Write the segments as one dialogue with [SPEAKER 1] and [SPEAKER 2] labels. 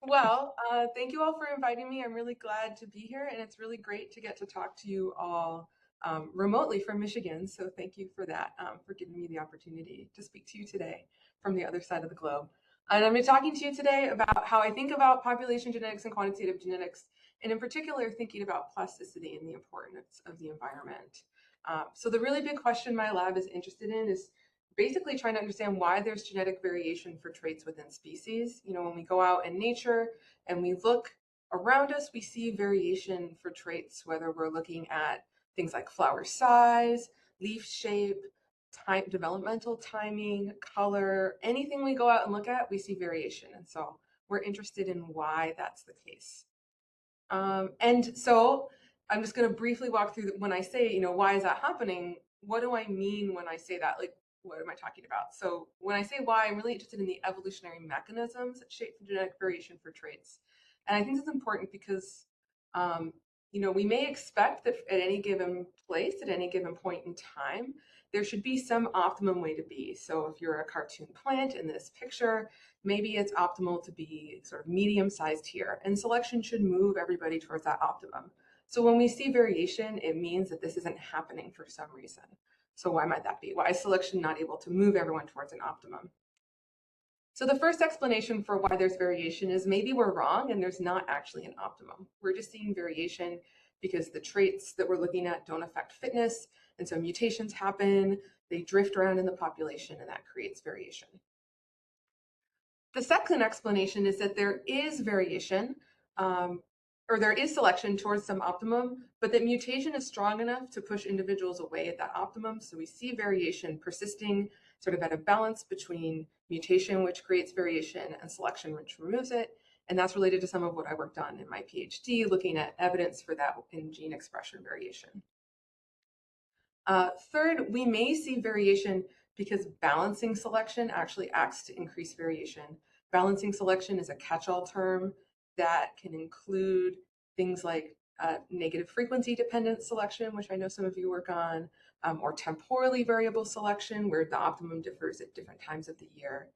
[SPEAKER 1] Thank you all for inviting me. I'm really glad to be here, and it's really great to get to talk to you all remotely from Michigan. So thank you for that, for giving me the opportunity to speak to you today from the other side of the globe. And I'm talking to you today about how I think about population genetics and quantitative genetics, and in particular, thinking about plasticity and the importance of the environment. So the really big question my lab is interested in is basically trying to understand why there's genetic variation for traits within species. When we go out in nature and we look around us, we see variation for traits, whether we're looking at things like flower size, leaf shape, time, developmental timing, color, anything we go out and look at, we see variation. And so we're interested in why that's the case. And so I'm just going to briefly walk through when I say, why is that happening? What do I mean when I say that? Like, what am I talking about? So when I say why, I'm really interested in the evolutionary mechanisms that shape the genetic variation for traits. And I think it's important because, um, we may expect that at any given place, at any given point in time, there should be some optimum way to be. So if you're a cartoon plant in this picture, maybe it's optimal to be sort of medium sized here, and selection should move everybody towards that optimum. So when we see variation, it means that this isn't happening for some reason. So why might that be? Why is selection not able to move everyone towards an optimum? So the first explanation for why there's variation is maybe we're wrong and there's not actually an optimum. We're just seeing variation because the traits that we're looking at don't affect fitness, and so mutations happen, they drift around in the population, and that creates variation. The second explanation is that there is variation, or there is selection towards some optimum, but that mutation is strong enough to push individuals away at that optimum. So we see variation persisting sort of at a balance between mutation, which creates variation, and selection, which removes it. And that's related to some of what I worked on in my PhD, looking at evidence for that in gene expression variation. Third, we may see variation because balancing selection actually acts to increase variation. Balancing selection is a catch-all term that can include things like negative frequency dependent selection, which I know some of you work on, or temporally variable selection, where the optimum differs at different times of the year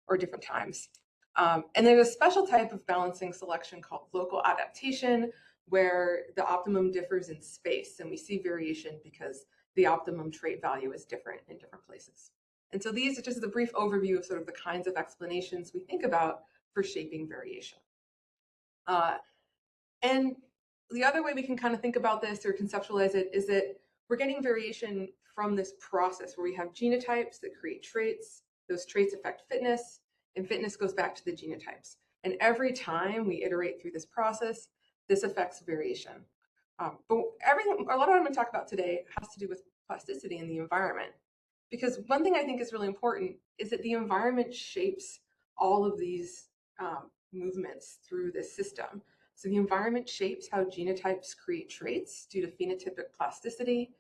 [SPEAKER 1] or different times. And there's a special type of balancing selection called local adaptation, where the optimum differs in space, and we see variation because the optimum trait value is different in different places. And so these are just a brief overview of sort of the kinds of explanations we think about for shaping variation. And the other way we can kind of think about this or conceptualize it is that we're getting variation from this process where we have genotypes that create traits. Those traits affect fitness, and fitness goes back to the genotypes. And every time we iterate through this process, this affects variation. But everything, a lot of what I'm going to talk about today has to do with plasticity in the environment. Because one thing I think is really important is that the environment shapes all of these movements through this system. So the environment shapes how genotypes create traits due to phenotypic plasticity,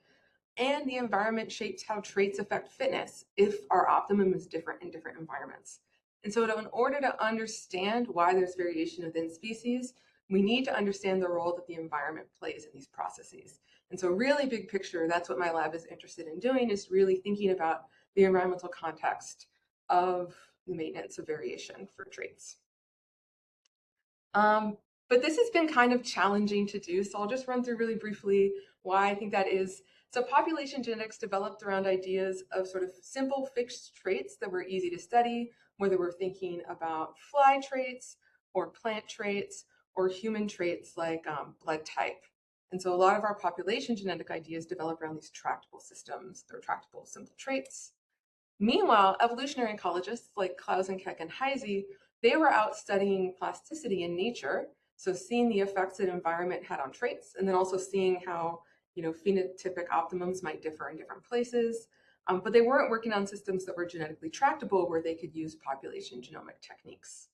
[SPEAKER 1] and the environment shapes how traits affect fitness if our optimum is different in different environments. And so in order to understand why there's variation within species, we need to understand the role that the environment plays in these processes. And so really big picture, that's what my lab is interested in doing, is really thinking about the environmental context of the maintenance of variation for traits. But this has been kind of challenging to do, so I'll just run through really briefly why I think that is. So population genetics developed around ideas of sort of simple fixed traits that were easy to study, whether we're thinking about fly traits or plant traits or human traits like blood type. And so a lot of our population genetic ideas develop around these tractable systems. They're tractable simple traits. Meanwhile, evolutionary ecologists like Klaus and Keck and Heisey, they were out studying plasticity in nature, so seeing the effects that environment had on traits, and then also seeing how phenotypic optimums might differ in different places. But they weren't working on systems that were genetically tractable where they could use population genomic techniques.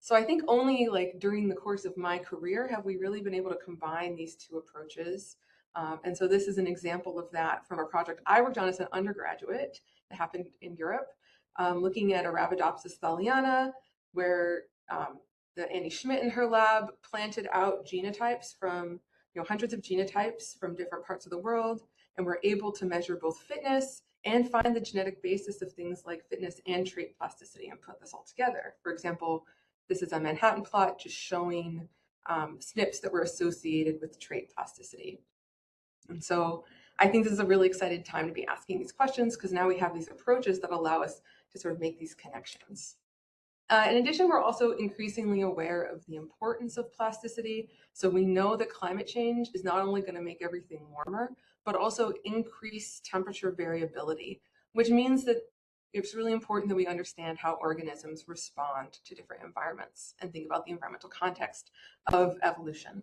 [SPEAKER 1] So I think only like during the course of my career have we really been able to combine these two approaches. And so this is an example of that from a project I worked on as an undergraduate that happened in Europe, looking at Arabidopsis thaliana, where the Annie Schmidt in her lab planted out genotypes from hundreds of genotypes from different parts of the world, and were able to measure both fitness and find the genetic basis of things like fitness and trait plasticity and put this all together. For example, This is a Manhattan plot just showing SNPs that were associated with trait plasticity. And so I think this is a really exciting time to be asking these questions because now we have these approaches that allow us to sort of make these connections. In addition, we're also increasingly aware of the importance of plasticity. So we know that climate change is not only going to make everything warmer, but also increase temperature variability, which means that it's really important that we understand how organisms respond to different environments and think about the environmental context of evolution.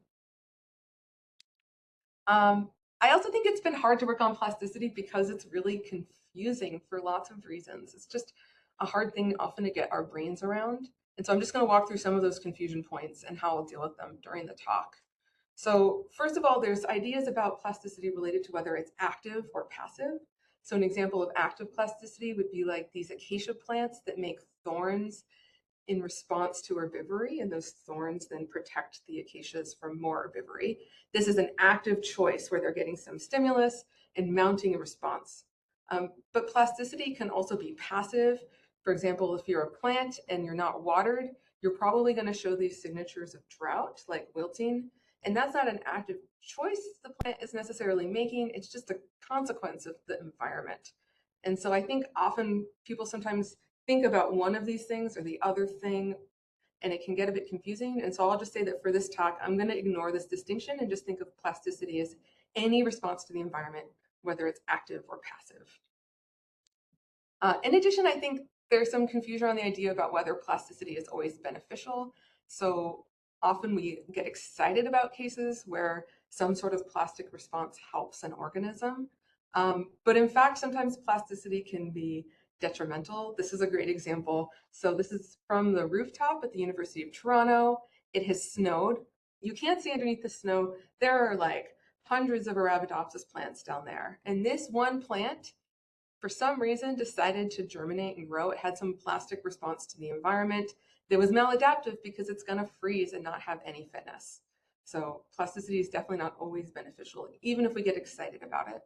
[SPEAKER 1] I also think it's been hard to work on plasticity because it's really confusing for lots of reasons. It's just a hard thing often to get our brains around. And so I'm just going to walk through some of those confusion points and how I'll deal with them during the talk. So first of all, there's ideas about plasticity related to whether it's active or passive. So an example of active plasticity would be like these acacia plants that make thorns in response to herbivory, and those thorns then protect the acacias from more herbivory. This is an active choice where they're getting some stimulus and mounting a response. But plasticity can also be passive. For example, if you're a plant and you're not watered, you're probably going to show these signatures of drought, like wilting, and that's not an active choice the plant is necessarily making. It's just a consequence of the environment. And so I think often people sometimes think about one of these things or the other thing, and it can get a bit confusing. And so I'll just say that for this talk, I'm going to ignore this distinction and just think of plasticity as any response to the environment, whether it's active or passive. In addition, I think there's some confusion on the idea about whether plasticity is always beneficial. So often we get excited about cases where some sort of plastic response helps an organism. But in fact, sometimes plasticity can be detrimental. This is a great example. So this is from the rooftop at the University of Toronto. It has snowed. You can't see underneath the snow. There are like hundreds of Arabidopsis plants down there. And this one plant, for some reason, decided to germinate and grow. It had some plastic response to the environment that was maladaptive because it's going to freeze and not have any fitness. So plasticity is definitely not always beneficial, even if we get excited about it.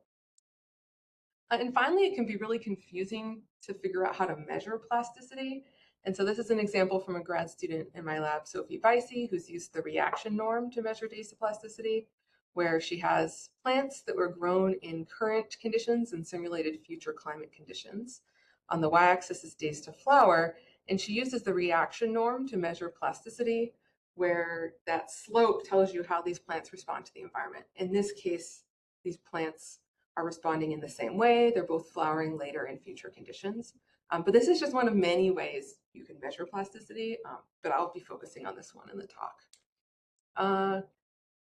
[SPEAKER 1] And finally, it can be really confusing to figure out how to measure plasticity. And so this is an example from a grad student in my lab, Sophie Vicey, who's used the reaction norm to measure days to plasticity, where she has plants that were grown in current conditions and simulated future climate conditions. On the y-axis is days to flower, and she uses the reaction norm to measure plasticity, where that slope tells you how these plants respond to the environment. In this case, these plants are responding in the same way. They're both flowering later in future conditions. But this is just one of many ways you can measure plasticity, but I'll be focusing on this one in the talk.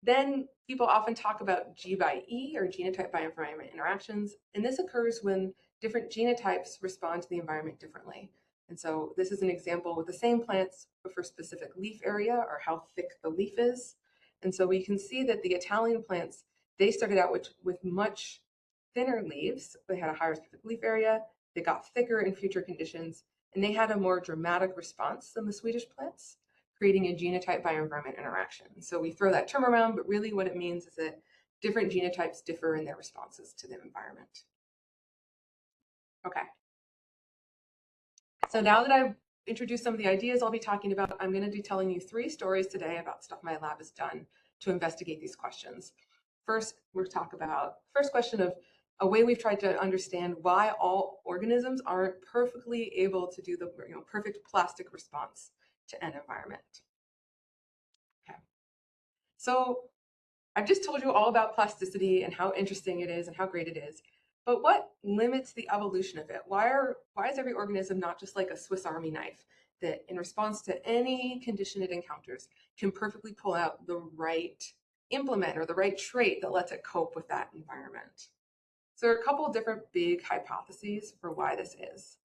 [SPEAKER 1] Then people often talk about G by E, or genotype by environment interactions, and this occurs when different genotypes respond to the environment differently. And so this is an example with the same plants, but for specific leaf area or how thick the leaf is. And so we can see that the Italian plants, they started out with much thinner leaves. They had a higher specific leaf area, they got thicker in future conditions, and they had a more dramatic response than the Swedish plants, creating a genotype by environment interaction. So we throw that term around, but really what it means is that different genotypes differ in their responses to the environment. Okay. So now that I've introduced some of the ideas I'll be talking about, I'm going to be telling you 3 stories today about stuff my lab has done to investigate these questions. First, we'll talk about first question of a way we've tried to understand why all organisms aren't perfectly able to do the perfect plastic response to an environment. Okay. So I've just told you all about plasticity and how interesting it is and how great it is. But what limits the evolution of it? Why is every organism not just like a Swiss Army knife that in response to any condition it encounters can perfectly pull out the right implement or the right trait that lets it cope with that environment? So there are a couple of different big hypotheses for why this is.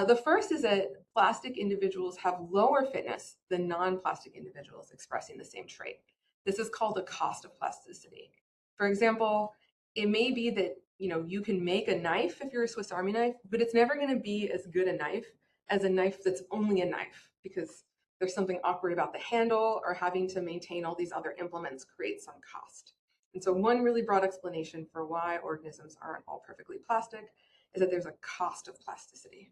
[SPEAKER 1] The first is that plastic individuals have lower fitness than non-plastic individuals expressing the same trait. This is called the cost of plasticity. For example, it may be that you can make a knife if you're a Swiss Army knife, but it's never going to be as good a knife as a knife that's only a knife, because there's something awkward about the handle, or having to maintain all these other implements creates some cost. And so one really broad explanation for why organisms aren't all perfectly plastic is that there's a cost of plasticity.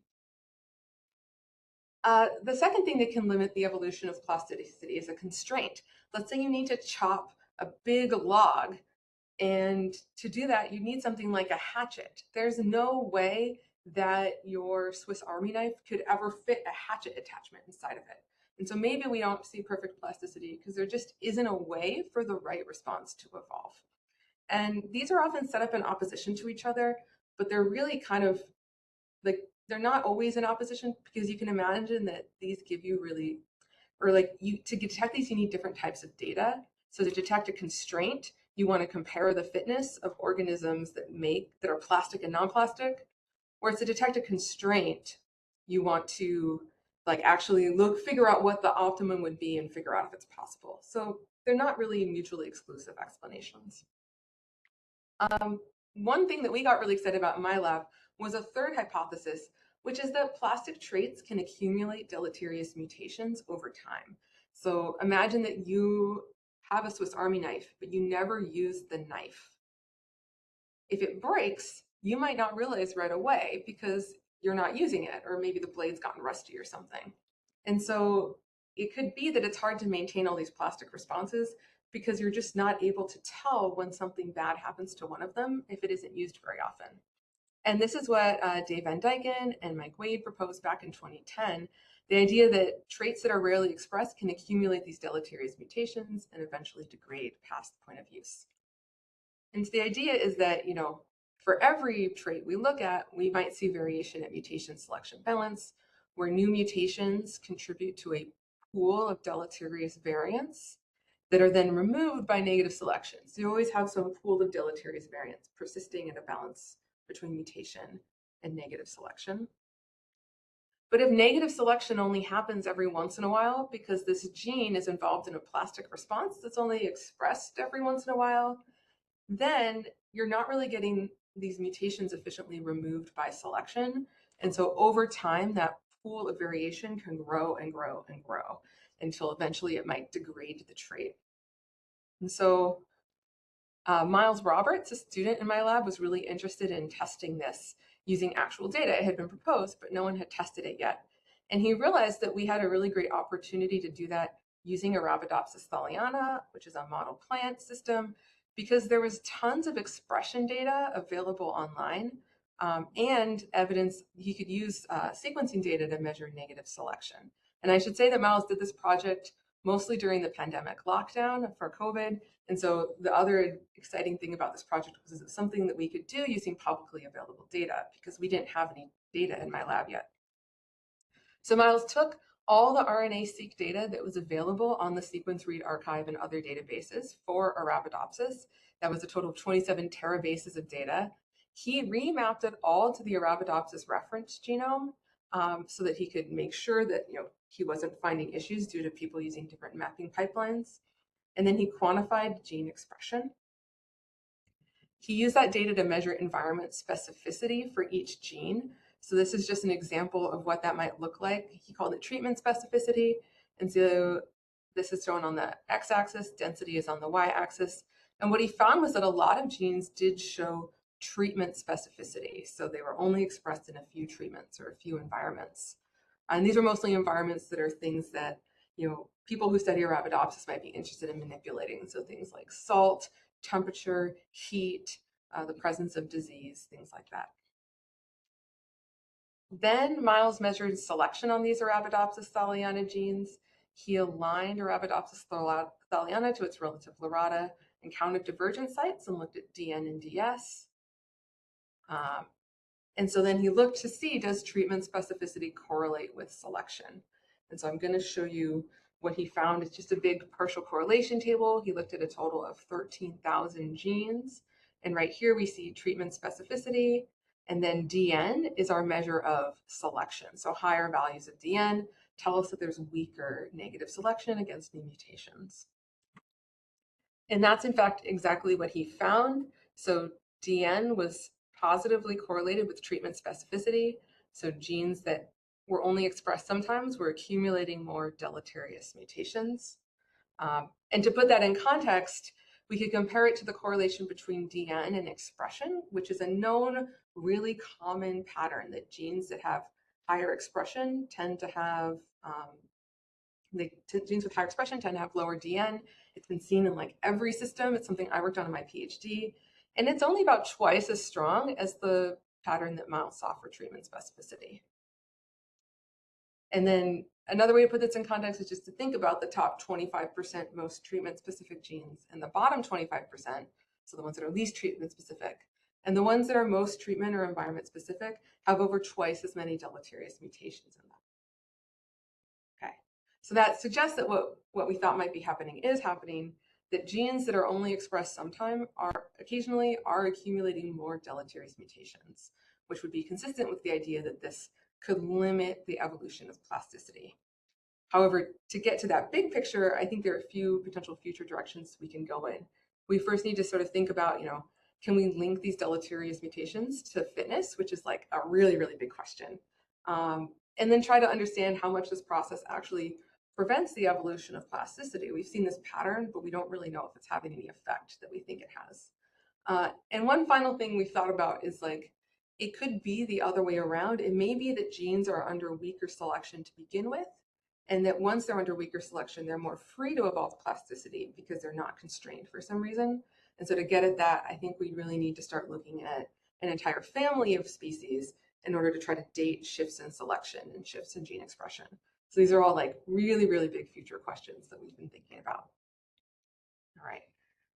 [SPEAKER 1] The second thing that can limit the evolution of plasticity is a constraint. Let's say you need to chop a big log, and to do that, you need something like a hatchet. There's no way that your Swiss Army knife could ever fit a hatchet attachment inside of it. And so maybe we don't see perfect plasticity because there just isn't a way for the right response to evolve. And these are often set up in opposition to each other, but they're really kind of like they're not always in opposition, because you can imagine that these give you really, or like you, to detect these, you need different types of data. So to detect a constraint, you want to compare the fitness of organisms that are plastic and non-plastic. Whereas to detect a constraint, you want to like actually figure out what the optimum would be and figure out if it's possible. So they're not really mutually exclusive explanations. One thing that we got really excited about in my lab was a third hypothesis, which is that plastic traits can accumulate deleterious mutations over time. So imagine that you have a Swiss Army knife, but you never use the knife. If it breaks, you might not realize right away because you're not using it, or maybe the blade's gotten rusty or something. And so it could be that it's hard to maintain all these plastic responses because you're just not able to tell when something bad happens to one of them if it isn't used very often. And this is what Dave Van Dyken and Mike Wade proposed back in 2010, the idea that traits that are rarely expressed can accumulate these deleterious mutations and eventually degrade past the point of use. And so the idea is that, for every trait we look at, we might see variation at mutation selection balance, where new mutations contribute to a pool of deleterious variants that are then removed by negative selection. So you always have some pool of deleterious variants persisting in a balance between mutation and negative selection. But if negative selection only happens every once in a while because this gene is involved in a plastic response that's only expressed every once in a while, then you're not really getting these mutations efficiently removed by selection. And so over time, that pool of variation can grow and grow and grow until eventually it might degrade the trait. And so Miles Roberts, a student in my lab, was really interested in testing this using actual data. It had been proposed, but no one had tested it yet. And he realized that we had a really great opportunity to do that using Arabidopsis thaliana, which is a model plant system, because there was tons of expression data available online, and evidence he could use sequencing data to measure negative selection. And I should say that Miles did this project mostly during the pandemic lockdown for COVID. And so the other exciting thing about this project was it's something that we could do using publicly available data, because we didn't have any data in my lab yet. So Miles took all the RNA-seq data that was available on the Sequence Read Archive and other databases for Arabidopsis. That was a total of 27 terabases of data. He remapped it all to the Arabidopsis reference genome, so that he could make sure that he wasn't finding issues due to people using different mapping pipelines. And then he quantified gene expression. He used that data to measure environment specificity for each gene. So this is just an example of what that might look like. He called it treatment specificity. And so this is shown on the x-axis, density is on the y-axis. And what he found was that a lot of genes did show treatment specificity. So they were only expressed in a few treatments or a few environments. And these are mostly environments that are things that people who study Arabidopsis might be interested in manipulating. So things like salt, temperature, heat, the presence of disease, things like that. Then Miles measured selection on these Arabidopsis thaliana genes. He aligned Arabidopsis thaliana to its relative lorata and counted divergent sites and looked at DN and DS. And so then he looked to see, does treatment specificity correlate with selection? And so I'm going to show you what he found. It's just a big partial correlation table. He looked at a total of 13,000 genes. And right here we see treatment specificity. And then DN is our measure of selection. So higher values of DN tell us that there's weaker negative selection against new mutations. And that's in fact exactly what he found. So DN was positively correlated with treatment specificity. So genes that were only expressed sometimes were accumulating more deleterious mutations. And to put that in context, we could compare it to the correlation between DN and expression, which is a known, really common pattern that genes that have higher expression tend to have genes with higher expression tend to have lower DN. It's been seen in like every system. It's something I worked on in my PhD. And it's only about twice as strong as the pattern that mouse off for treatment specificity. And then another way to put this in context is just to think about the top 25% most treatment-specific genes and the bottom 25%, so the ones that are least treatment-specific. And the ones that are most treatment or environment-specific have over twice as many deleterious mutations in them. Okay, so that suggests that what we thought might be happening is happening, that genes that are only expressed sometime occasionally are accumulating more deleterious mutations, which would be consistent with the idea that this could limit the evolution of plasticity. However, to get to that big picture, I think there are a few potential future directions we can go in. We first need to sort of think about, can we link these deleterious mutations to fitness, which is like a really, really big question. And then try to understand how much this process actually prevents the evolution of plasticity. We've seen this pattern, but we don't really know if it's having any effect that we think it has. And one final thing we've thought about is like, it could be the other way around. It may be that genes are under weaker selection to begin with, and that once they're under weaker selection, they're more free to evolve plasticity because they're not constrained for some reason. And so to get at that, I think we really need to start looking at an entire family of species in order to try to date shifts in selection and shifts in gene expression. So these are all like really, really big future questions that we've been thinking about. All right.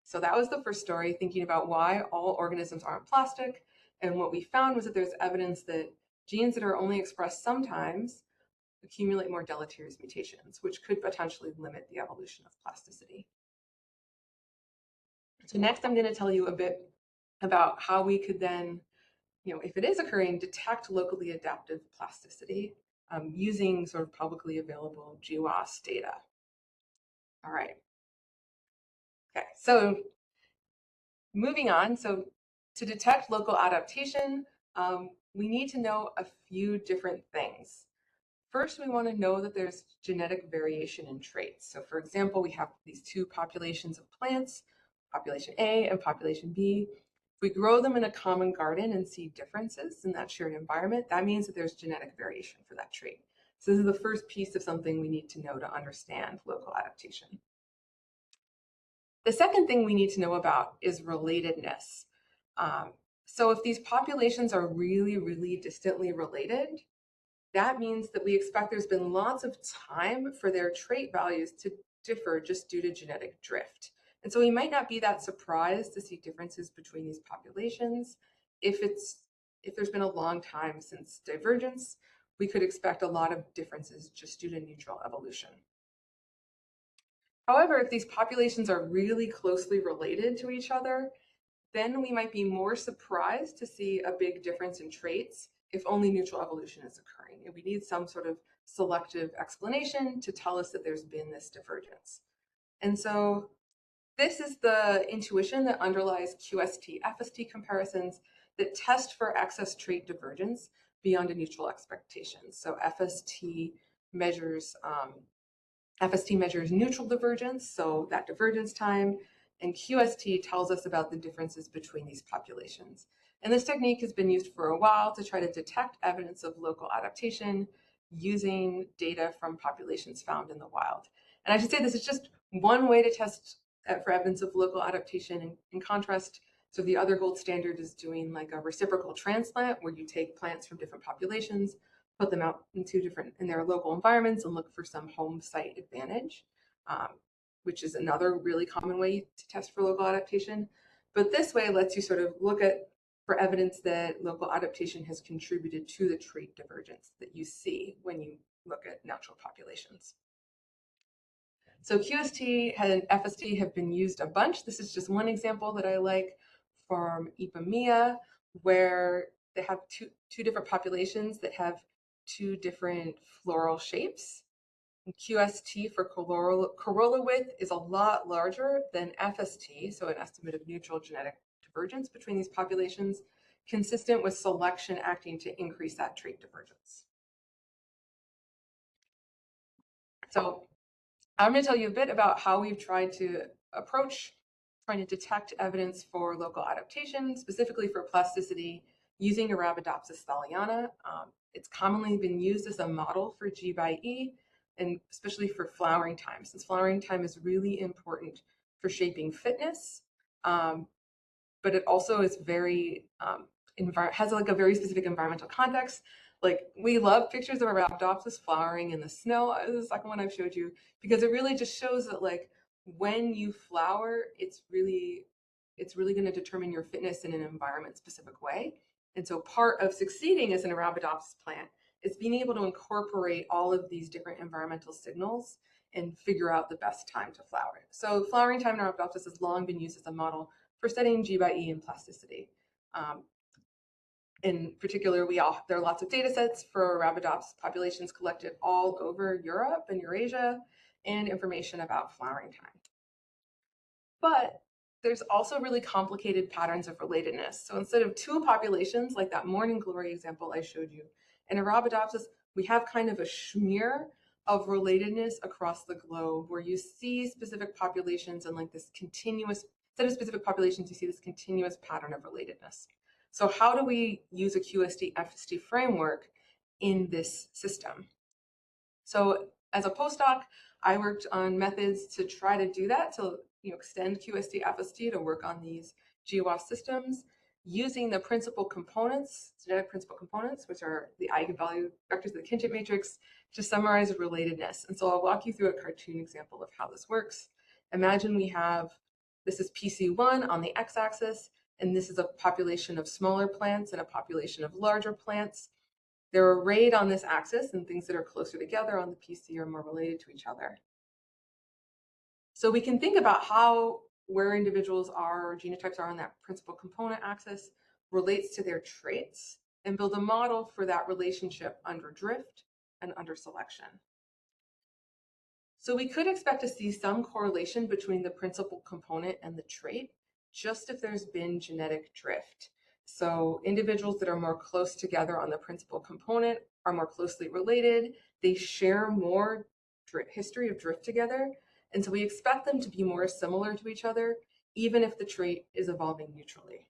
[SPEAKER 1] So that was the first story, thinking about why all organisms aren't plastic. And what we found was that there's evidence that genes that are only expressed sometimes accumulate more deleterious mutations, which could potentially limit the evolution of plasticity. So next, I'm going to tell you a bit about how we could then, if it is occurring, detect locally adaptive plasticity using sort of publicly available GWAS data. All right. Okay, so moving on. So to detect local adaptation, we need to know a few different things. First, we want to know that there's genetic variation in traits. So for example, we have these two populations of plants, population A and population B. If we grow them in a common garden and see differences in that shared environment, that means that there's genetic variation for that trait. So this is the first piece of something we need to know to understand local adaptation. The second thing we need to know about is relatedness. So if these populations are really, really distantly related, that means that we expect there's been lots of time for their trait values to differ just due to genetic drift. And so we might not be that surprised to see differences between these populations. If there's been a long time since divergence, we could expect a lot of differences just due to neutral evolution. However, if these populations are really closely related to each other, then we might be more surprised to see a big difference in traits if only neutral evolution is occurring. And we need some sort of selective explanation to tell us that there's been this divergence. And so this is the intuition that underlies QST-FST comparisons that test for excess trait divergence beyond a neutral expectation. So FST measures neutral divergence, so that divergence time, and QST tells us about the differences between these populations. And this technique has been used for a while to try to detect evidence of local adaptation using data from populations found in the wild. And I should say this is just one way to test for evidence of local adaptation. In contrast, so the other gold standard is doing like a reciprocal transplant where you take plants from different populations, put them out in their local environments and look for some home site advantage, which is another really common way to test for local adaptation. But this way lets you sort of look for evidence that local adaptation has contributed to the trait divergence that you see when you look at natural populations. So QST and FST have been used a bunch. This is just one example that I like from Ipomoea, where they have two different populations that have two different floral shapes. And QST for corolla width is a lot larger than FST, so an estimate of neutral genetic divergence between these populations, consistent with selection acting to increase that trait divergence. So I'm going to tell you a bit about how we've tried to approach trying to detect evidence for local adaptation, specifically for plasticity using Arabidopsis thaliana. It's commonly been used as a model for G by E, and especially for flowering time, since flowering time is really important for shaping fitness, but it also is very has like a very specific environmental context. Like, we love pictures of Arabidopsis flowering in the snow, the second one I've showed you, because it really just shows that, like, when you flower, it's really going to determine your fitness in an environment specific way. And so part of succeeding as an Arabidopsis plant is being able to incorporate all of these different environmental signals and figure out the best time to flower. So flowering time in Arabidopsis has long been used as a model for studying G by E and plasticity. In particular, there are lots of data sets for Arabidopsis populations collected all over Europe and Eurasia, and information about flowering time. But there's also really complicated patterns of relatedness. So instead of two populations, like that morning glory example I showed you, in Arabidopsis, we have kind of a smear of relatedness across the globe, where you see specific populations and like this continuous set of specific populations, you see this continuous pattern of relatedness. So how do we use a QST-FST framework in this system? So as a postdoc, I worked on methods to try to do that, to extend QST-FST to work on these GWAS systems using the principal components, genetic principal components, which are the eigenvalue vectors of the kinship matrix, to summarize relatedness. And so I'll walk you through a cartoon example of how this works. Imagine this is PC1 on the x-axis, and this is a population of smaller plants and a population of larger plants. They're arrayed on this axis, and things that are closer together on the PC are more related to each other. So we can think about how where individuals are, or genotypes are on that principal component axis, relates to their traits, and build a model for that relationship under drift and under selection. So we could expect to see some correlation between the principal component and the trait, just if there's been genetic drift. So individuals that are more close together on the principal component are more closely related. They share more history of drift together. And so we expect them to be more similar to each other, even if the trait is evolving neutrally.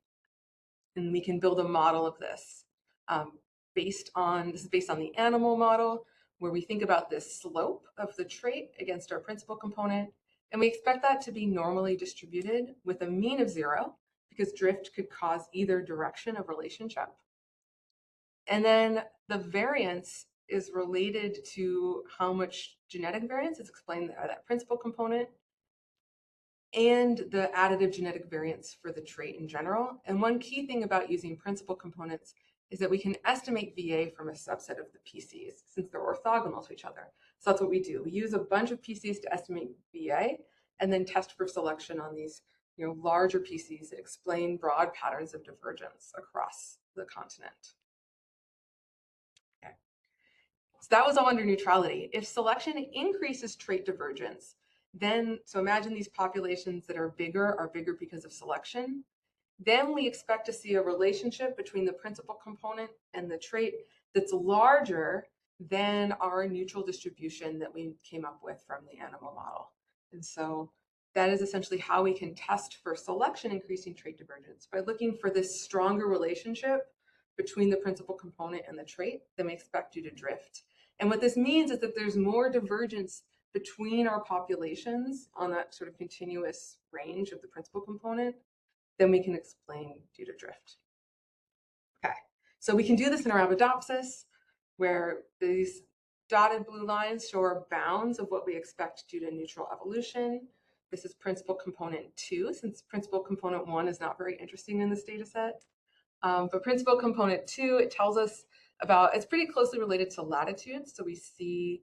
[SPEAKER 1] And we can build a model of this. This is based on the animal model, where we think about this slope of the trait against our principal component. And we expect that to be normally distributed with a mean of 0, because drift could cause either direction of relationship. And then the variance is related to how much genetic variance is explained by that principal component, and the additive genetic variance for the trait in general. And one key thing about using principal components is that we can estimate VA from a subset of the PCs, since they're orthogonal to each other. So that's what we do. We use a bunch of PCs to estimate VA, and then test for selection on these larger PCs that explain broad patterns of divergence across the continent. Okay. So that was all under neutrality. If selection increases trait divergence, so imagine these populations that are bigger because of selection. Then we expect to see a relationship between the principal component and the trait that's larger than our neutral distribution that we came up with from the animal model. And so that is essentially how we can test for selection increasing trait divergence, by looking for this stronger relationship between the principal component and the trait than we expect due to drift. And what this means is that there's more divergence between our populations on that sort of continuous range of the principal component than we can explain due to drift. Okay, so we can do this in Arabidopsis, where these dotted blue lines show our bounds of what we expect due to neutral evolution. This is principal component 2, since principal component 1 is not very interesting in this data set. But principal component 2, it tells us it's pretty closely related to latitude. So we see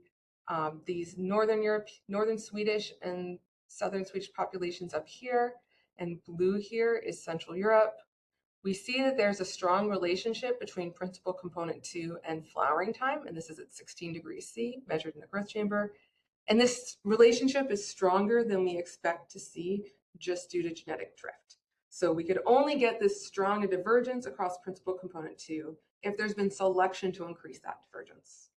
[SPEAKER 1] these northern Swedish and southern Swedish populations up here, and blue here is Central Europe. We see that there's a strong relationship between principal component 2 and flowering time, and this is at 16 degrees C, measured in the growth chamber. And this relationship is stronger than we expect to see just due to genetic drift. So we could only get this strong a divergence across principal component 2 if there's been selection to increase that divergence.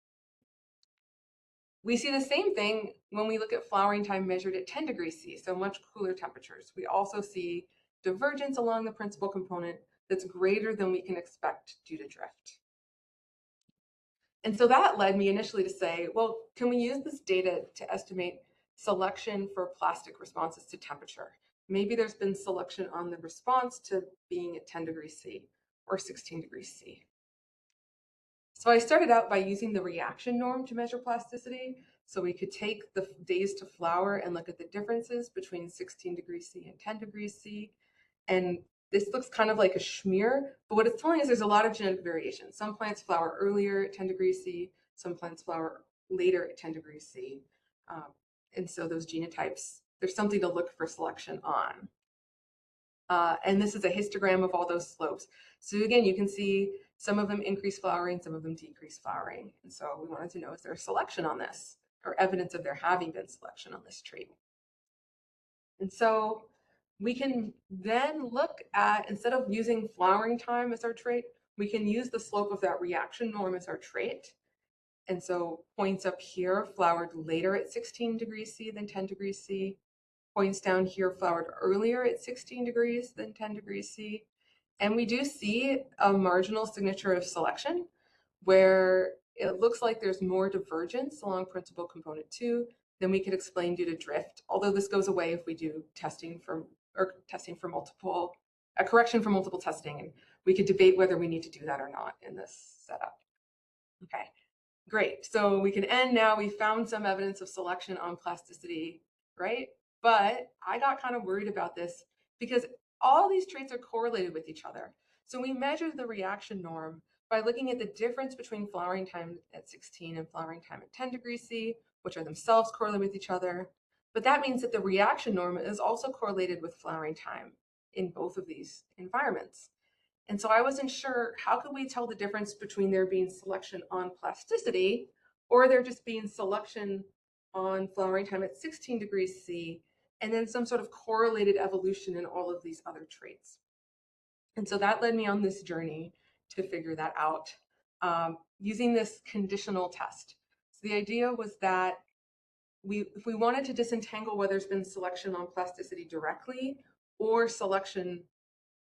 [SPEAKER 1] We see the same thing when we look at flowering time measured at 10 degrees C, so much cooler temperatures. We also see divergence along the principal component, that's greater than we can expect due to drift. And so that led me initially to say, well, can we use this data to estimate selection for plastic responses to temperature? Maybe there's been selection on the response to being at 10 degrees C or 16 degrees C. So I started out by using the reaction norm to measure plasticity. So we could take the days to flower and look at the differences between 16 degrees C and 10 degrees C. And this looks kind of like a schmear, but what it's telling us, there's a lot of genetic variation. Some plants flower earlier at 10 degrees C, some plants flower later at 10 degrees C. And so those genotypes, there's something to look for selection on. And this is a histogram of all those slopes. So again, you can see some of them increase flowering, some of them decrease flowering. And so we wanted to know, is there selection on this, or evidence of there having been selection on this trait? And so we can then look at, instead of using flowering time as our trait, we can use the slope of that reaction norm as our trait. And so points up here flowered later at 16 degrees C than 10 degrees C. Points down here flowered earlier at 16 degrees than 10 degrees C. And we do see a marginal signature of selection where it looks like there's more divergence along principal component 2 than we could explain due to drift, although this goes away if we do testing for multiple, a correction for multiple testing, and we could debate whether we need to do that or not in this setup. Okay, great. So we can end now. We found some evidence of selection on plasticity, right? But I got kind of worried about this because all these traits are correlated with each other. So we measured the reaction norm by looking at the difference between flowering time at 16 and flowering time at 10 degrees C, which are themselves correlated with each other. But that means that the reaction norm is also correlated with flowering time in both of these environments. And so I wasn't sure, how could we tell the difference between there being selection on plasticity or there just being selection on flowering time at 16 degrees C and then some sort of correlated evolution in all of these other traits. And so that led me on this journey to figure that out using this conditional test. So the idea was that if we wanted to disentangle whether there's been selection on plasticity directly or selection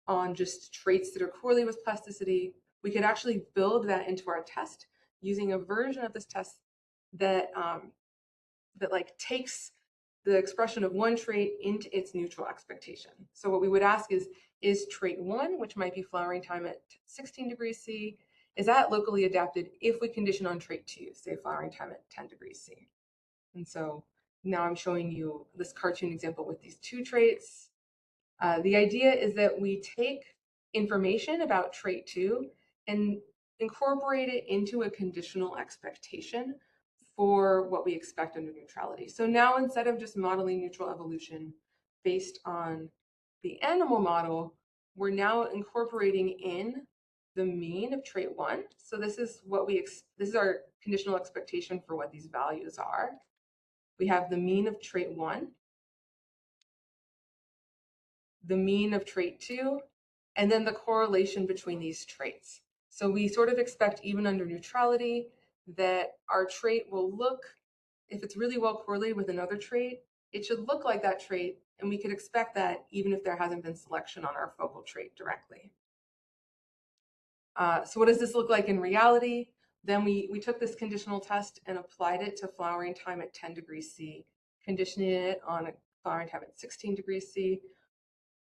[SPEAKER 1] on just traits that are correlated with plasticity, we could actually build that into our test using a version of this test that that like takes the expression of one trait into its neutral expectation. So what we would ask is trait 1, which might be flowering time at 16 degrees C, is that locally adapted if we condition on trait 2, say flowering time at 10 degrees C? And so now I'm showing you this cartoon example with these two traits. The idea is that we take information about trait 2 and incorporate it into a conditional expectation for what we expect under neutrality. So now instead of just modeling neutral evolution based on the animal model, we're now incorporating in the mean of trait 1. So this is what this is our conditional expectation for what these values are. We have the mean of trait 1, the mean of trait 2, and then the correlation between these traits. So we sort of expect, even under neutrality, that our trait will look, if it's really well correlated with another trait, it should look like that trait, and we could expect that even if there hasn't been selection on our focal trait directly. So what does this look like in reality? Then we took this conditional test and applied it to flowering time at 10 degrees C, conditioning it on a flowering time at 16 degrees C.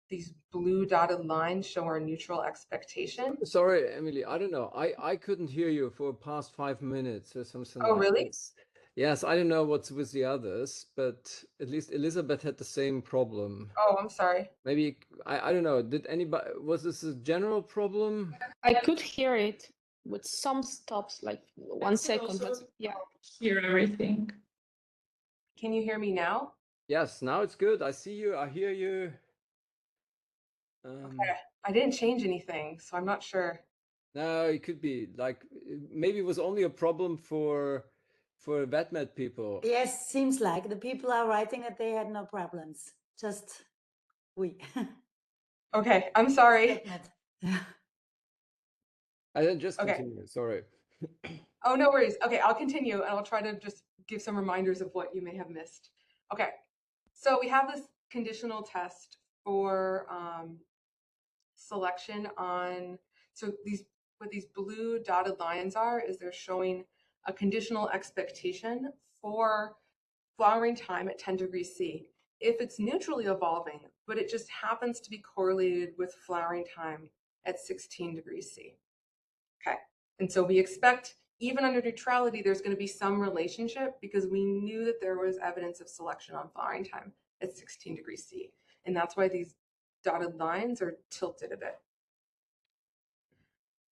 [SPEAKER 1] These blue dotted lines show our neutral expectation.
[SPEAKER 2] Sorry, Emily, I don't know. I couldn't hear you for past 5 minutes or something
[SPEAKER 1] Oh,
[SPEAKER 2] like
[SPEAKER 1] really?
[SPEAKER 2] this. Yes, I don't know what's with the others, but at least Elizabeth had the same problem.
[SPEAKER 1] Oh, I'm sorry.
[SPEAKER 2] Maybe I don't know. Did anybody, was this a general problem?
[SPEAKER 3] I could hear it with some stops, like 1 second, but yeah, hear everything.
[SPEAKER 1] Can you hear me now?
[SPEAKER 2] Yes, now it's good. I see you, I hear you.
[SPEAKER 1] Okay. I didn't change anything, so I'm not sure.
[SPEAKER 2] No, it could be like maybe it was only a problem for VetMed people.
[SPEAKER 4] Yes, seems like the people are writing that they had no problems. Just we.
[SPEAKER 1] Okay, I'm sorry.
[SPEAKER 2] I then just
[SPEAKER 1] Okay.
[SPEAKER 2] continue. Sorry.
[SPEAKER 1] Oh, no worries. Okay, I'll continue and I'll try to just give some reminders of what you may have missed. Okay, so we have this conditional test for selection on, so what these blue dotted lines are is they're showing a conditional expectation for flowering time at 10 degrees C. If it's neutrally evolving, but it just happens to be correlated with flowering time at 16 degrees C. Okay, and so we expect even under neutrality, there's going to be some relationship because we knew that there was evidence of selection on flowering time at 16 degrees C. And that's why these dotted lines are tilted a bit.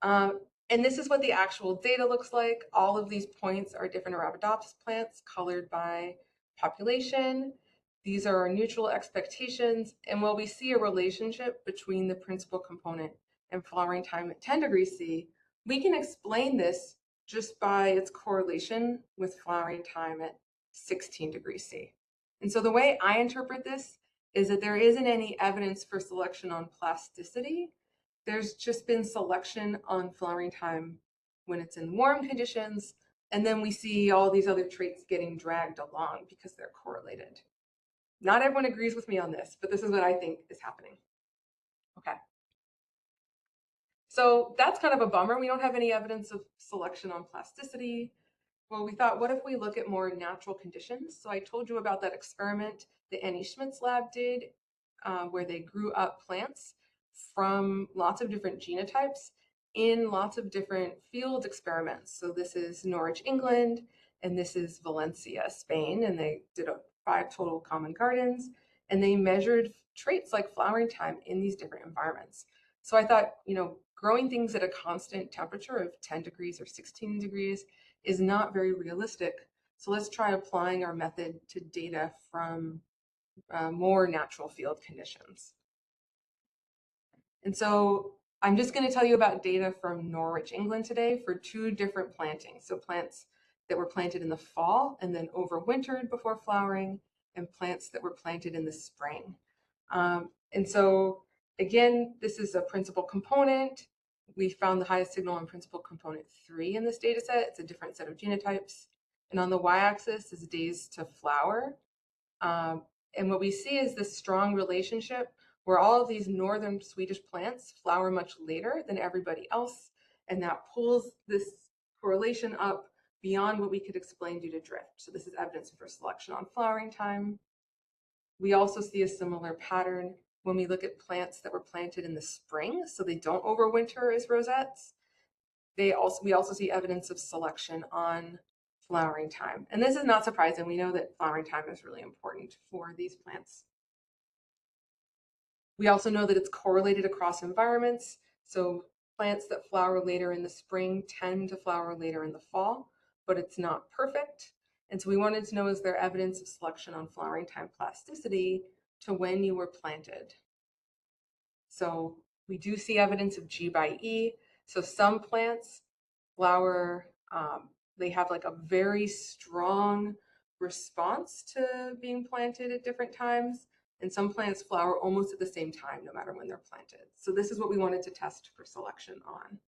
[SPEAKER 1] And this is what the actual data looks like. All of these points are different Arabidopsis plants colored by population. These are our neutral expectations. And while we see a relationship between the principal component and flowering time at 10 degrees C, we can explain this just by its correlation with flowering time at 16 degrees C. And so the way I interpret this is that there isn't any evidence for selection on plasticity. There's just been selection on flowering time when it's in warm conditions, and then we see all these other traits getting dragged along because they're correlated. Not everyone agrees with me on this, but this is what I think is happening. Okay. So that's kind of a bummer. We don't have any evidence of selection on plasticity. Well, we thought, what if we look at more natural conditions? So I told you about that experiment that Annie Schmidt's lab did, where they grew up plants from lots of different genotypes in lots of different field experiments. So this is Norwich, England, and this is Valencia, Spain, and they did 5 total common gardens, and they measured traits like flowering time in these different environments. So I thought, growing things at a constant temperature of 10 degrees or 16 degrees is not very realistic. So let's try applying our method to data from more natural field conditions. And so I'm just going to tell you about data from Norwich, England today for 2 different plantings. So plants that were planted in the fall and then overwintered before flowering, and plants that were planted in the spring. And so again, this is a principal component. We found the highest signal on principal component 3 in this data set. It's a different set of genotypes. And on the y-axis is days to flower. And what we see is this strong relationship where all of these northern Swedish plants flower much later than everybody else. And that pulls this correlation up beyond what we could explain due to drift. So this is evidence for selection on flowering time. We also see a similar pattern when we look at plants that were planted in the spring, so they don't overwinter as rosettes. We also see evidence of selection on flowering time. And this is not surprising. We know that flowering time is really important for these plants. We also know that it's correlated across environments. So plants that flower later in the spring tend to flower later in the fall, but it's not perfect. And so we wanted to know, is there evidence of selection on flowering time plasticity to when you were planted? So we do see evidence of G by E. So some plants flower, they have like a very strong response to being planted at different times. And some plants flower almost at the same time, no matter when they're planted. So this is what we wanted to test for selection on.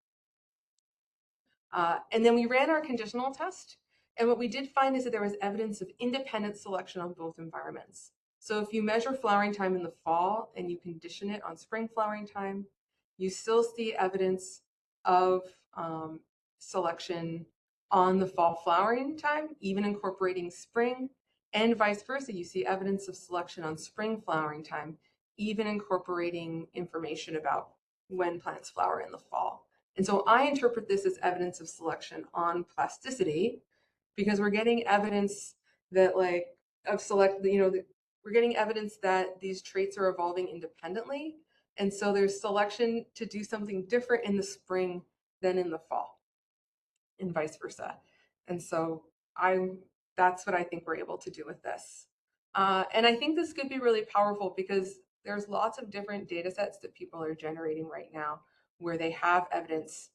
[SPEAKER 1] And then we ran our conditional test. And what we did find is that there was evidence of independent selection on both environments. So if you measure flowering time in the fall and you condition it on spring flowering time, you still see evidence of selection on the fall flowering time, even incorporating spring, and vice versa. You see evidence of selection on spring flowering time, even incorporating information about when plants flower in the fall. And so I interpret this as evidence of selection on plasticity, because we're getting evidence that we're getting evidence that these traits are evolving independently. And so there's selection to do something different in the spring than in the fall, and vice versa. And so that's what I think we're able to do with this. And I think this could be really powerful because there's lots of different data sets that people are generating right now where they have evidence,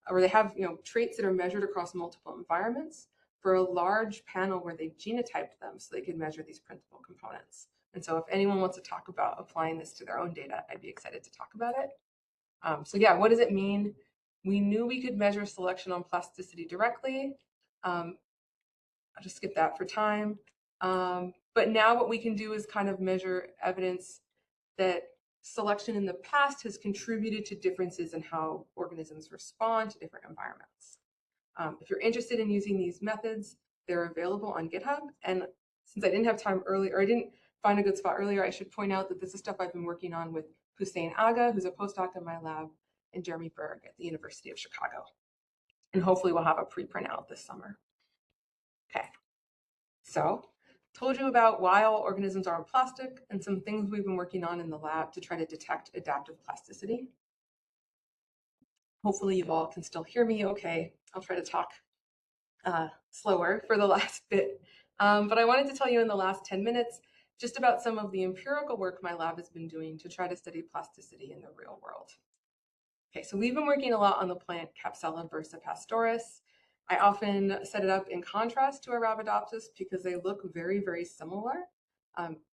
[SPEAKER 1] or they have traits that are measured across multiple environments for a large panel where they've genotyped them so they can measure these principal components. And so if anyone wants to talk about applying this to their own data, I'd be excited to talk about it. So yeah, what does it mean? We knew we could measure selection on plasticity directly. I'll just skip that for time. But now what we can do is kind of measure evidence that selection in the past has contributed to differences in how organisms respond to different environments. If you're interested in using these methods, they're available on GitHub. And since I didn't have time earlier, or I didn't find a good spot earlier, I should point out that this is stuff I've been working on with Hussein Aga, who's a postdoc in my lab, and Jeremy Berg at the University of Chicago. And hopefully we'll have a preprint out this summer. Okay, so told you about why all organisms are plastic and some things we've been working on in the lab to try to detect adaptive plasticity. Hopefully you all can still hear me okay. I'll try to talk slower for the last bit. But I wanted to tell you in the last 10 minutes just about some of the empirical work my lab has been doing to try to study plasticity in the real world. Okay, so we've been working a lot on the plant Capsella bursipastoris. I often set it up in contrast to Arabidopsis because they look very, very similar.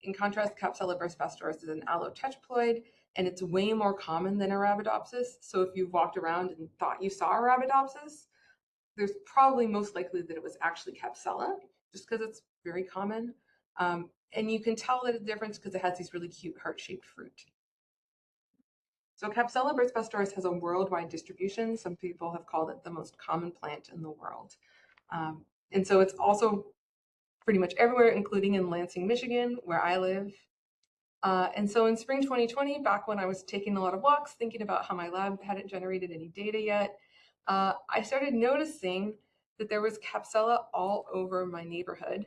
[SPEAKER 1] In contrast, Capsella bursipastoris is an allotetraploid, and it's way more common than Arabidopsis. So if you've walked around and thought you saw Arabidopsis, there's probably most likely that it was actually Capsella, just because it's very common. And you can tell that it's different because it has these really cute heart-shaped fruit. So Capsella bursipastoris has a worldwide distribution. Some people have called it the most common plant in the world. And so it's also pretty much everywhere, including in Lansing, Michigan, where I live. And so in spring 2020, back when I was taking a lot of walks, thinking about how my lab hadn't generated any data yet, I started noticing that there was Capsella all over my neighborhood.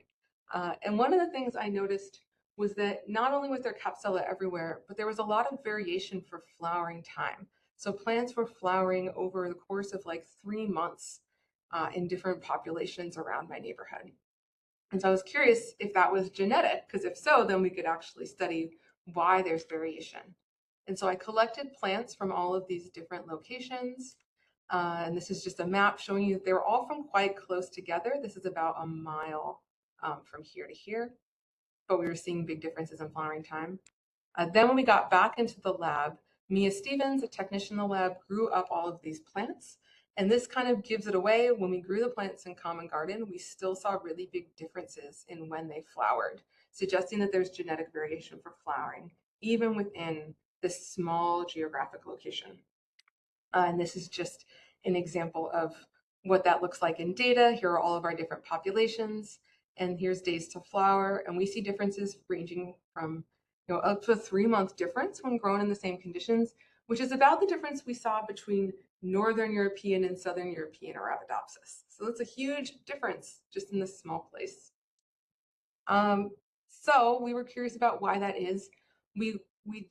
[SPEAKER 1] And one of the things I noticed was that not only was there Capsella everywhere, but there was a lot of variation for flowering time. So plants were flowering over the course of like 3 months in different populations around my neighborhood. And so I was curious if that was genetic, because if so, then we could actually study why there's variation. And so I collected plants from all of these different locations. And this is just a map showing you that they were all from quite close together. This is about a mile from here to here, but we were seeing big differences in flowering time. Then when we got back into the lab, Mia Stevens, a technician in the lab, grew up all of these plants. And this kind of gives it away. When we grew the plants in Common Garden, we still saw really big differences in when they flowered, suggesting that there's genetic variation for flowering, even within this small geographic location. And this is just an example of what that looks like in data. Here are all of our different populations, and here's days to flower. And we see differences ranging from up to a 3-month difference when grown in the same conditions, which is about the difference we saw between Northern European and Southern European Arabidopsis. So that's a huge difference just in this small place. So we were curious about why that is. We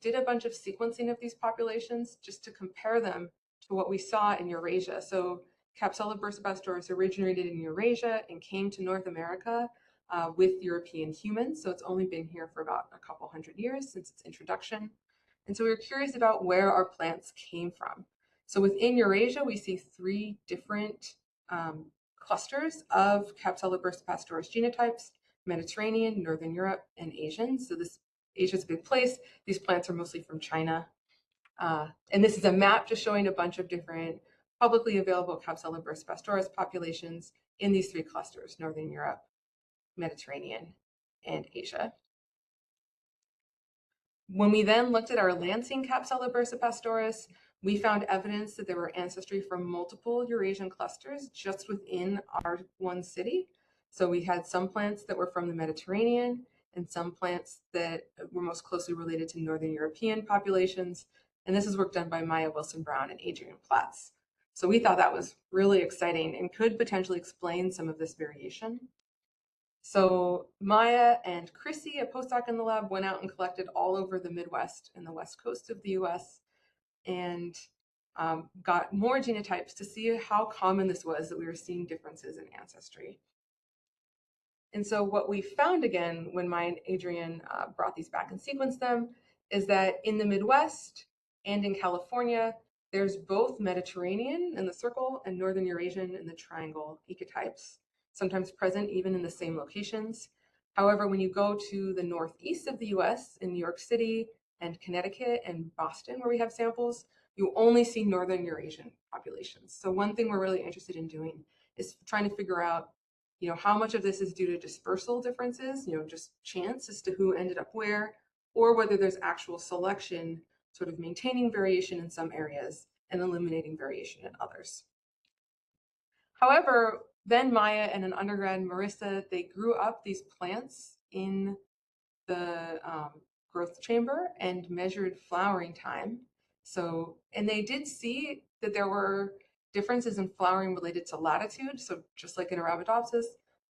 [SPEAKER 1] did a bunch of sequencing of these populations just to compare them to what we saw in Eurasia. So Capsella bursipastoris originated in Eurasia and came to North America with European humans. So it's only been here for about a couple hundred years since its introduction. And so we were curious about where our plants came from. So within Eurasia, we see 3 different clusters of Capsella bursipastoris genotypes: Mediterranean, Northern Europe, and Asian. So Asia's a big place. These plants are mostly from China. And this is a map just showing a bunch of different publicly available Capsella bursipastoris populations in these 3 clusters: Northern Europe, Mediterranean, and Asia. When we then looked at our Lansing Capsella bursipastoris, we found evidence that there were ancestry from multiple Eurasian clusters just within our one city. So we had some plants that were from the Mediterranean and some plants that were most closely related to Northern European populations. And this is work done by Maya Wilson-Brown and Adrian Platz. So we thought that was really exciting and could potentially explain some of this variation. So Maya and Chrissy, a postdoc in the lab, went out and collected all over the Midwest and the West Coast of the US and got more genotypes to see how common this was that we were seeing differences in ancestry. And so what we found again when Maya and Adrian brought these back and sequenced them is that in the Midwest and in California, there's both Mediterranean in the circle and Northern Eurasian in the triangle ecotypes, sometimes present even in the same locations. However, when you go to the northeast of the US, in New York City and Connecticut and Boston, where we have samples, you only see Northern Eurasian populations. So one thing we're really interested in doing is trying to figure out how much of this is due to dispersal differences, just chance as to who ended up where, or whether there's actual selection sort of maintaining variation in some areas and eliminating variation in others. However, then Maya and an undergrad, Marissa, they grew up these plants in the growth chamber and measured flowering time. So, and they did see that there were differences in flowering related to latitude. So just like in Arabidopsis,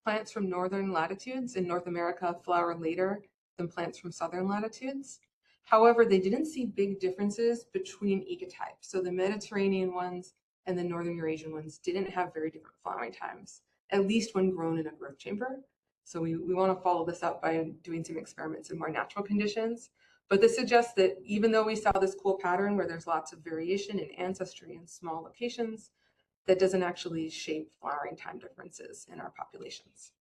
[SPEAKER 1] plants from northern latitudes in North America flower later than plants from southern latitudes. However, they didn't see big differences between ecotypes. So the Mediterranean ones and the northern Eurasian ones didn't have very different flowering times, at least when grown in a growth chamber. So we want to follow this up by doing some experiments in more natural conditions. But this suggests that even though we saw this cool pattern where there's lots of variation in ancestry in small locations, that doesn't actually shape flowering time differences in our populations.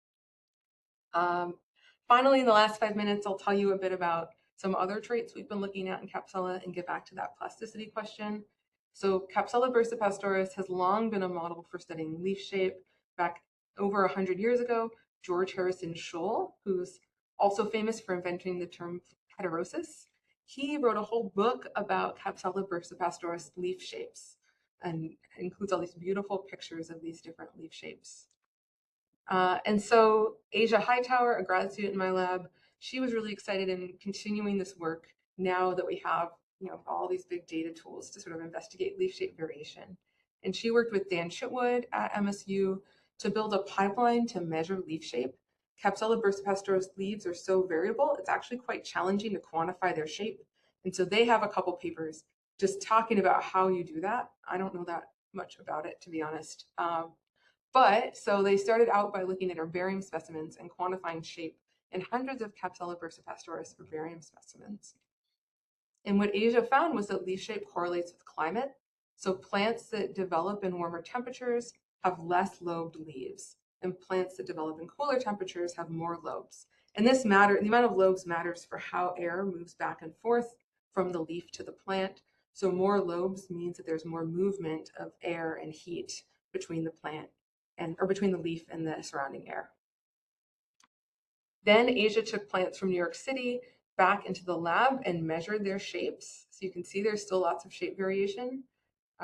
[SPEAKER 1] Finally, in the last 5 minutes, I'll tell you a bit about some other traits we've been looking at in Capsella and get back to that plasticity question. So Capsella bursipastoris has long been a model for studying leaf shape. Back over 100 years ago, George Harrison Scholl, who's also famous for inventing the term heterosis, he wrote a whole book about Capsella bursipastoris leaf shapes and includes all these beautiful pictures of these different leaf shapes. And so Asia Hightower, a grad student in my lab, she was really excited in continuing this work now that we have all these big data tools to sort of investigate leaf shape variation. And she worked with Dan Chitwood at MSU to build a pipeline to measure leaf shape. Capsella bursipastoris leaves are so variable, it's actually quite challenging to quantify their shape. And so they have a couple papers just talking about how you do that. I don't know that much about it, to be honest. But so they started out by looking at herbarium specimens and quantifying shape in hundreds of Capsella bursipastoris herbarium specimens. And what Asia found was that leaf shape correlates with climate. So plants that develop in warmer temperatures have less lobed leaves, and plants that develop in cooler temperatures have more lobes. And the amount of lobes matters for how air moves back and forth from the leaf to the plant. So more lobes means that there's more movement of air and heat between the plant or between the leaf and the surrounding air. Then Asia took plants from New York City back into the lab and measured their shapes. So you can see there's still lots of shape variation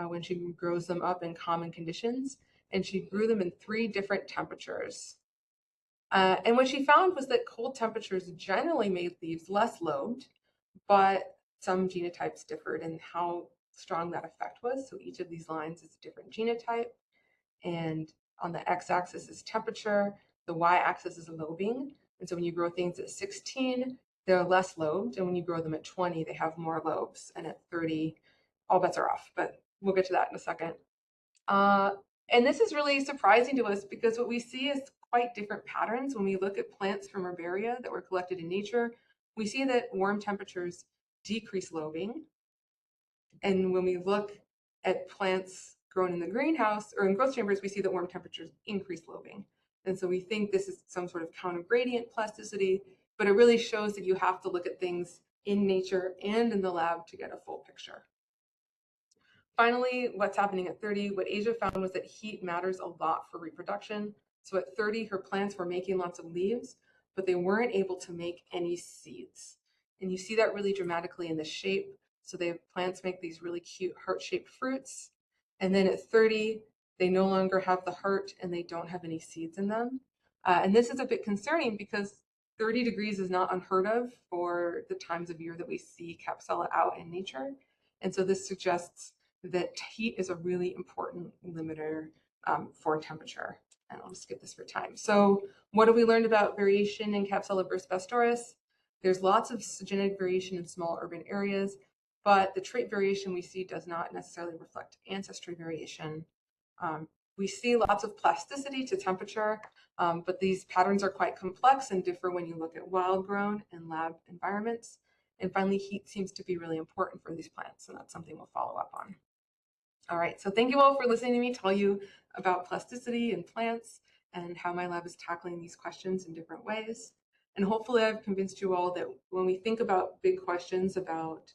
[SPEAKER 1] when she grows them up in common conditions. And she grew them in 3 different temperatures. And what she found was that cold temperatures generally made leaves less lobed, but some genotypes differed in how strong that effect was. So each of these lines is a different genotype. And on the x-axis is temperature, the y-axis is lobing. And so when you grow things at 16, they're less lobed. And when you grow them at 20, they have more lobes. And at 30, all bets are off. But we'll get to that in a second. And this is really surprising to us because what we see is quite different patterns. When we look at plants from herbaria that were collected in nature, we see that warm temperatures decrease lobing. And when we look at plants grown in the greenhouse or in growth chambers, we see that warm temperatures increase lobing. And so we think this is some sort of counter gradient plasticity, but it really shows that you have to look at things in nature and in the lab to get a full picture. Finally, what's happening at 30, what Asia found was that heat matters a lot for reproduction. So at 30, her plants were making lots of leaves, but they weren't able to make any seeds. And you see that really dramatically in the shape. So plants make these really cute heart-shaped fruits. And then at 30, they no longer have the heart and they don't have any seeds in them. And this is a bit concerning because 30 degrees is not unheard of for the times of year that we see Capsella out in nature. And so this suggests that heat is a really important limiter for temperature. And I'll just skip this for time. So what have we learned about variation in Capsella bursipastoris? There's lots of genetic variation in small urban areas, but the trait variation we see does not necessarily reflect ancestry variation. We see lots of plasticity to temperature, but these patterns are quite complex and differ when you look at wild-grown and lab environments. And finally, heat seems to be really important for these plants, and that's something we'll follow up on. All right, so thank you all for listening to me tell you about plasticity in plants and how my lab is tackling these questions in different ways. And hopefully I've convinced you all that when we think about big questions about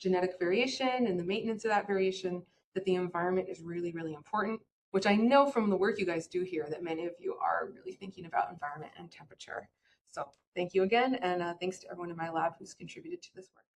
[SPEAKER 1] genetic variation and the maintenance of that variation, that the environment is really, really important, which I know from the work you guys do here that many of you are really thinking about environment and temperature. So thank you again, and thanks to everyone in my lab who's contributed to this work.